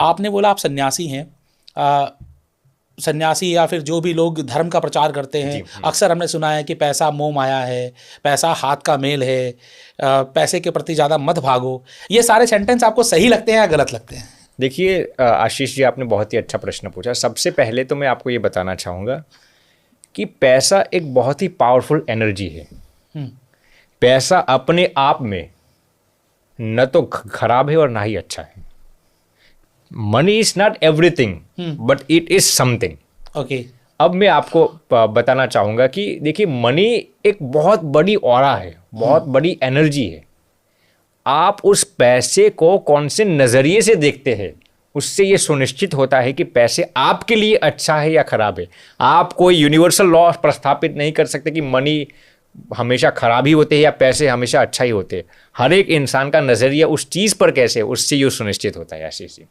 आपने बोला आप सन्यासी हैं, सन्यासी या फिर जो भी लोग धर्म का प्रचार करते हैं, अक्सर हमने सुना है कि पैसा मोह माया है, पैसा हाथ का मेल है, पैसे के प्रति ज़्यादा मत भागो। ये सारे सेंटेंस आपको सही लगते हैं या गलत लगते हैं? देखिए आशीष जी, आपने बहुत ही अच्छा प्रश्न पूछा। सबसे पहले तो मैं आपको ये बताना चाहूँगा कि पैसा एक बहुत ही पावरफुल एनर्जी है। पैसा अपने आप में न तो खराब है और ना ही अच्छा है। Money is not everything but it is something. Okay, अब मैं आपको बताना चाहूँगा कि देखिए, मनी एक बहुत बड़ी ऑरा है, बहुत बड़ी एनर्जी है। आप उस पैसे को कौन से नज़रिए से देखते हैं, उससे ये सुनिश्चित होता है कि पैसे आपके लिए अच्छा है या खराब है। आप कोई यूनिवर्सल लॉ प्रस्थापित नहीं कर सकते कि मनी हमेशा खराब ही होते हैं या पैसे हमेशा अच्छा ही होते हैं। हर एक इंसान का नज़रिया उस चीज़ पर कैसे है, उससे ये सुनिश्चित होता है। आशीष जी,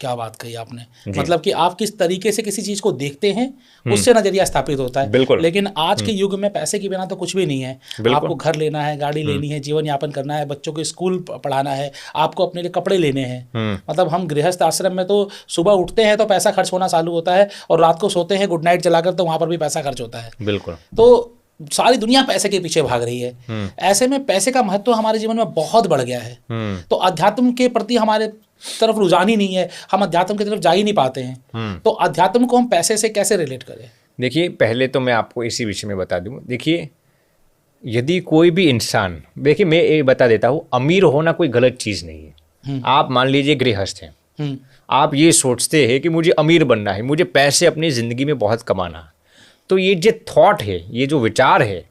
क्या बात कही आपने। मतलब कि आप किस तरीके से किसी चीज़ को देखते हैं, उससे नज़रिया स्थापित होता है। बिल्कुल। लेकिन आज के युग में पैसे के बिना तो कुछ भी नहीं है। आपको घर लेना है, गाड़ी लेनी है, जीवन यापन करना है, बच्चों को स्कूल पढ़ाना है, आपको अपने लिए कपड़े लेने हैं। मतलब हम गृहस्थ आश्रम में तो सुबह उठते हैं तो पैसा खर्च होना चालू होता है, और रात को सोते हैं गुड नाइट जलाकर तो वहाँ पर भी पैसा खर्च होता है। बिल्कुल। तो सारी दुनिया पैसे के पीछे भाग रही है। ऐसे में पैसे का महत्व हमारे जीवन में बहुत बढ़ गया है। तो अध्यात्म के प्रति हमारे तरफ रुझान ही नहीं है, हम अध्यात्म की तरफ जा ही नहीं पाते हैं। तो अध्यात्म को हम पैसे से कैसे रिलेट करें? देखिए, पहले तो मैं आपको इसी विषय में बता दूं। देखिए, यदि कोई भी इंसान, देखिए मैं ये बता देता हूँ, अमीर होना कोई गलत चीज़ नहीं है। आप मान लीजिए गृहस्थ हैं, आप ये सोचते हैं कि मुझे अमीर बनना है, मुझे पैसे अपनी ज़िंदगी में बहुत कमाना, तो ये जो थॉट है, ये जो विचार है,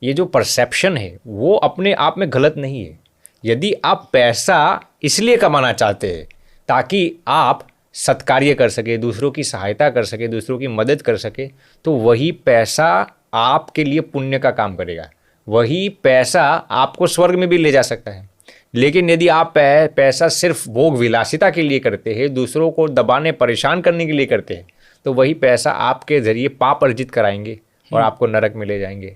ये जो परसेप्शन है, वो अपने आप में गलत नहीं है। यदि आप पैसा इसलिए कमाना चाहते हैं ताकि आप सत्कार्य कर सके, दूसरों की सहायता कर सके, दूसरों की मदद कर सके, तो वही पैसा आपके लिए पुण्य का काम करेगा। वही पैसा आपको स्वर्ग में भी ले जा सकता है। लेकिन यदि आप पैसा सिर्फ भोग विलासिता के लिए करते हैं, दूसरों को दबाने परेशान करने के लिए करते हैं, तो वही पैसा आपके ज़रिए पाप अर्जित कराएंगे और आपको नरक में ले जाएंगे।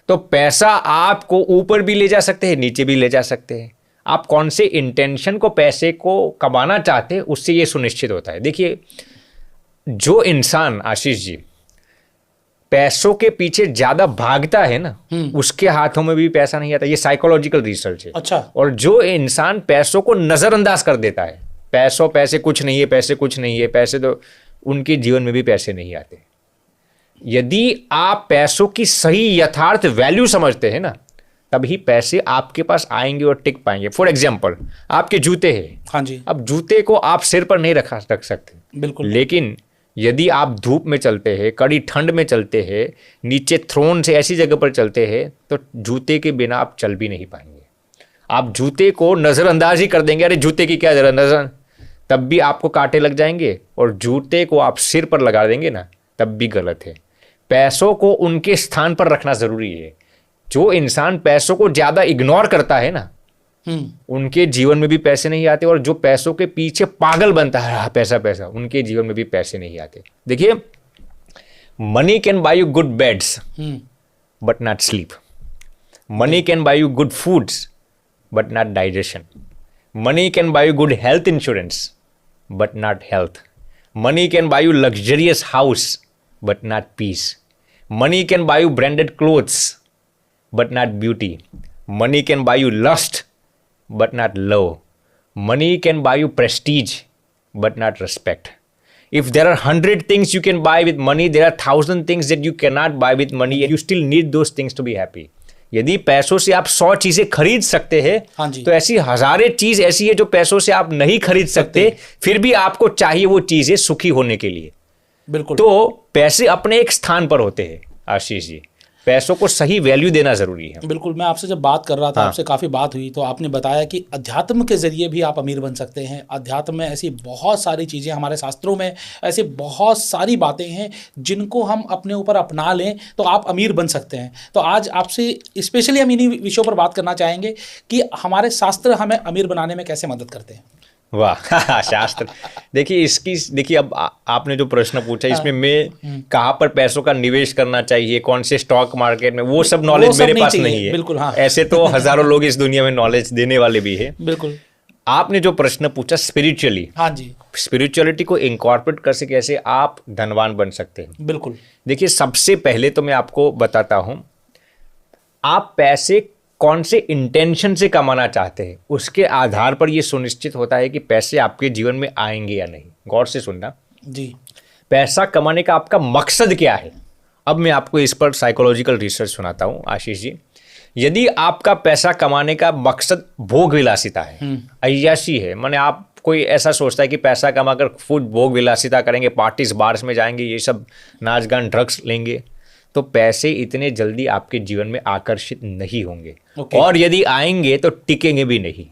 तो पैसा आपको ऊपर भी ले जा सकते हैं, नीचे भी ले जा सकते हैं। आप कौन से इंटेंशन को पैसे को कमाना चाहते हैं, उससे ये सुनिश्चित होता है। देखिए, जो इंसान आशीष जी पैसों के पीछे ज़्यादा भागता है ना, उसके हाथों में भी पैसा नहीं आता। ये साइकोलॉजिकल रिसर्च है। अच्छा। और जो इंसान पैसों को नज़रअंदाज कर देता है, पैसे कुछ नहीं है, पैसे कुछ नहीं है, पैसे तो, उनके जीवन में भी पैसे नहीं आते। यदि आप पैसों की सही यथार्थ वैल्यू समझते हैं ना, तभी पैसे आपके पास आएंगे और टिक पाएंगे। फॉर एग्जाम्पल, आपके जूते हैं। हाँ जी। अब जूते को आप सिर पर नहीं रख सकते। बिल्कुल। लेकिन यदि आप धूप में चलते हैं, कड़ी ठंड में चलते हैं, नीचे थ्रोन से ऐसी जगह पर चलते हैं, तो जूते के बिना आप चल भी नहीं पाएंगे। आप जूते को नज़रअंदाज ही कर देंगे, अरे जूते की क्या जरूरत, नजर, तब भी आपको कांटे लग जाएंगे। और जूते को आप सिर पर लगा देंगे ना, तब भी गलत है। पैसों को उनके स्थान पर रखना ज़रूरी है। जो इंसान पैसों को ज़्यादा इग्नोर करता है ना, उनके जीवन में भी पैसे नहीं आते। और जो पैसों के पीछे पागल बनता है, पैसा पैसा, उनके जीवन में भी पैसे नहीं आते। देखिए, money can buy you good beds but not sleep. Money can buy you good foods but not digestion. Money can buy you good health insurance but not health. Money can buy you luxurious house but not peace. Money can buy you branded clothes, but not beauty. Money can buy you lust, but not love. Money can buy you prestige, but not respect. If there are 100 things you can buy with money, there are 1,000 things that you cannot buy with money, and you still need those things to be happy. यदि पैसों से आप 100 चीज़ें खरीद सकते हैं, तो ऐसी हजारें चीज़ ऐसी है जो पैसों से आप नहीं खरीद सकते, फिर भी आपको चाहिए वो चीज़ें सुखी होने के लिए। बिल्कुल। तो पैसे अपने एक स्थान पर होते हैं आशीष जी, पैसों को सही वैल्यू देना जरूरी है। बिल्कुल। मैं आपसे जब बात कर रहा था, आपसे काफ़ी बात हुई, तो आपने बताया कि अध्यात्म के जरिए भी आप अमीर बन सकते हैं। अध्यात्म में ऐसी बहुत सारी चीज़ें, हमारे शास्त्रों में ऐसी बहुत सारी बातें हैं जिनको हम अपने ऊपर अपना लें तो आप अमीर बन सकते हैं। तो आज आपसे स्पेशली हम इन्हीं विषयों पर बात करना चाहेंगे कि हमारे शास्त्र हमें अमीर बनाने में कैसे मदद करते हैं। वाह, शास्त्र। देखिए अब आपने जो प्रश्न पूछा, इसमें मैं कहाँ पर पैसों का निवेश करना चाहिए, कौन से स्टॉक मार्केट में, वो सब नॉलेज मेरे पास नहीं है। बिल्कुल। हाँ। ऐसे तो हजारों लोग इस दुनिया में नॉलेज देने वाले भी है। बिल्कुल। आपने जो प्रश्न पूछा स्पिरिचुअली, हाँ जी, स्पिरिचुअलिटी को इंकॉर्पोरेट कर से कैसे आप धनवान बन सकते हैं। बिल्कुल। देखिए, सबसे पहले तो मैं आपको बताता हूं, आप पैसे कौन से इंटेंशन से कमाना चाहते हैं, उसके आधार पर यह सुनिश्चित होता है कि पैसे आपके जीवन में आएंगे या नहीं। गौर से सुनना जी। पैसा कमाने का आपका मकसद क्या है। अब मैं आपको इस पर साइकोलॉजिकल रिसर्च सुनाता हूं आशीष जी। यदि आपका पैसा कमाने का मकसद भोग विलासिता है, अय्याशी है, माने आप कोई ऐसा सोचता है कि पैसा कमाकर फूड भोग विलासिता करेंगे, पार्टीज बार्स में जाएंगे, ये सब नाच गान ड्रग्स लेंगे, तो पैसे इतने जल्दी आपके जीवन में आकर्षित नहीं होंगे। और यदि आएंगे तो टिकेंगे भी नहीं।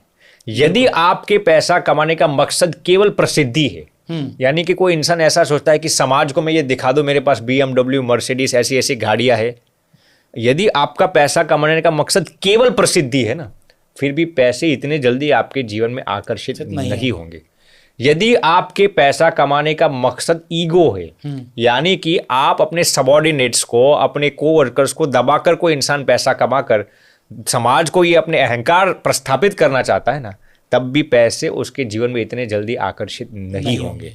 यदि आपके पैसा कमाने का मकसद केवल प्रसिद्धि है, यानी कि कोई इंसान ऐसा सोचता है कि समाज को मैं ये दिखा दूं मेरे पास BMW मर्सिडीज ऐसी ऐसी गाड़ियां है, यदि आपका पैसा कमाने का मकसद केवल प्रसिद्धि है ना, फिर भी पैसे इतने जल्दी आपके जीवन में आकर्षित नहीं होंगे। यदि आपके पैसा कमाने का मकसद ईगो है, यानी कि आप अपने सबॉर्डिनेट्स को, अपने कोवर्कर्स को दबाकर कोई इंसान पैसा कमाकर समाज को ये अपने अहंकार प्रस्थापित करना चाहता है ना, तब भी पैसे उसके जीवन में इतने जल्दी आकर्षित नहीं होंगे।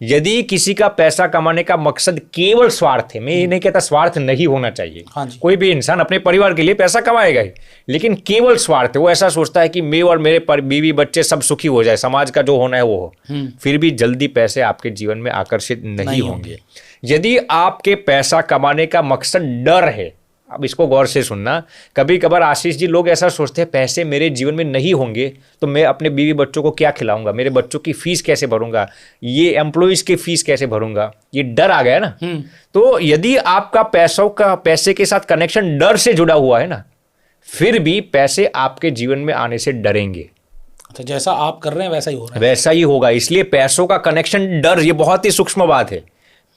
यदि किसी का पैसा कमाने का मकसद केवल स्वार्थ है, मैं ये नहीं कहता स्वार्थ नहीं होना चाहिए, कोई भी इंसान अपने परिवार के लिए पैसा कमाएगा ही, लेकिन केवल स्वार्थ है, वो ऐसा सोचता है कि मैं और मेरे बीवी बच्चे सब सुखी हो जाए, समाज का जो होना है वो हो, फिर भी जल्दी पैसे आपके जीवन में आकर्षित नहीं होंगे। यदि आपके पैसा कमाने का मकसद डर है, अब इसको गौर से सुनना, कभी कभार आशीष जी लोग ऐसा सोचते हैं पैसे मेरे जीवन में नहीं होंगे तो मैं अपने बीवी बच्चों को क्या खिलाऊंगा, मेरे बच्चों की फीस कैसे भरूंगा, ये एम्प्लॉइज की फीस कैसे भरूंगा, ये डर आ गया ना। तो यदि आपका पैसे के साथ कनेक्शन डर से जुड़ा हुआ है ना, फिर भी पैसे आपके जीवन में आने से डरेंगे। तो जैसा आप कर रहे हैं वैसा ही हो रहा है, वैसा ही होगा। इसलिए पैसों का कनेक्शन डर, ये बहुत ही सूक्ष्म बात है।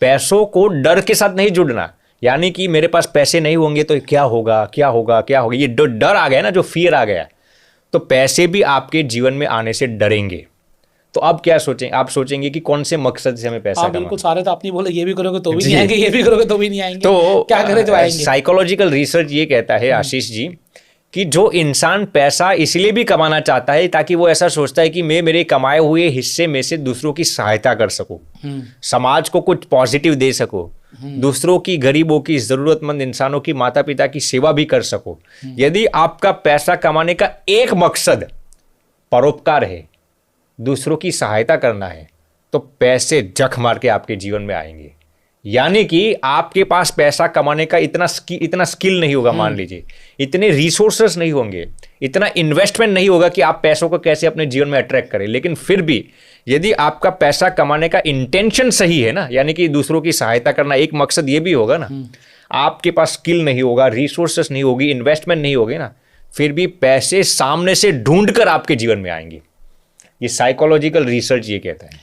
पैसों को डर के साथ नहीं जुड़ना, यानी कि मेरे पास पैसे नहीं होंगे तो क्या होगा क्या होगा क्या होगा, ये डर आ गया ना, जो फियर आ गया, तो पैसे भी आपके जीवन में आने से डरेंगे। तो अब क्या सोचें, आप सोचेंगे कि कौन से मकसद से हमें पैसा कमाना। बिल्कुल, सारे तो आपने बोले ये भी करोगे तो भी नहीं आएंगे, ये भी करोगे तो भी नहीं आएंगे, तो क्या करें तो आएंगे। साइकोलॉजिकल रिसर्च ये कहता है आशीष जी कि जो इंसान पैसा इसलिए भी कमाना चाहता है ताकि वो ऐसा सोचता है कि मैं मेरे कमाए हुए हिस्से में से दूसरों की सहायता कर सकूं, समाज को कुछ पॉजिटिव दे सकूं, दूसरों की, गरीबों की, जरूरतमंद इंसानों की, माता पिता की सेवा भी कर सको। यदि आपका पैसा कमाने का एक मकसद परोपकार है, दूसरों की सहायता करना है, तो पैसे जख मार के आपके जीवन में आएंगे। यानी कि आपके पास पैसा कमाने का इतना स्किल नहीं होगा, मान लीजिए इतने रिसोर्सेस नहीं होंगे, इतना इन्वेस्टमेंट नहीं होगा कि आप पैसों को कैसे अपने जीवन में अट्रैक्ट करें। लेकिन फिर भी यदि आपका पैसा कमाने का इंटेंशन सही है ना, यानी कि दूसरों की सहायता करना, एक मकसद ये भी होगा ना, आपके पास स्किल नहीं होगा, रिसोर्सेस नहीं होगी, इन्वेस्टमेंट नहीं होगी ना, फिर भी पैसे सामने से ढूंढ कर आपके जीवन में आएंगे। ये साइकोलॉजिकल रिसर्च ये कहता है।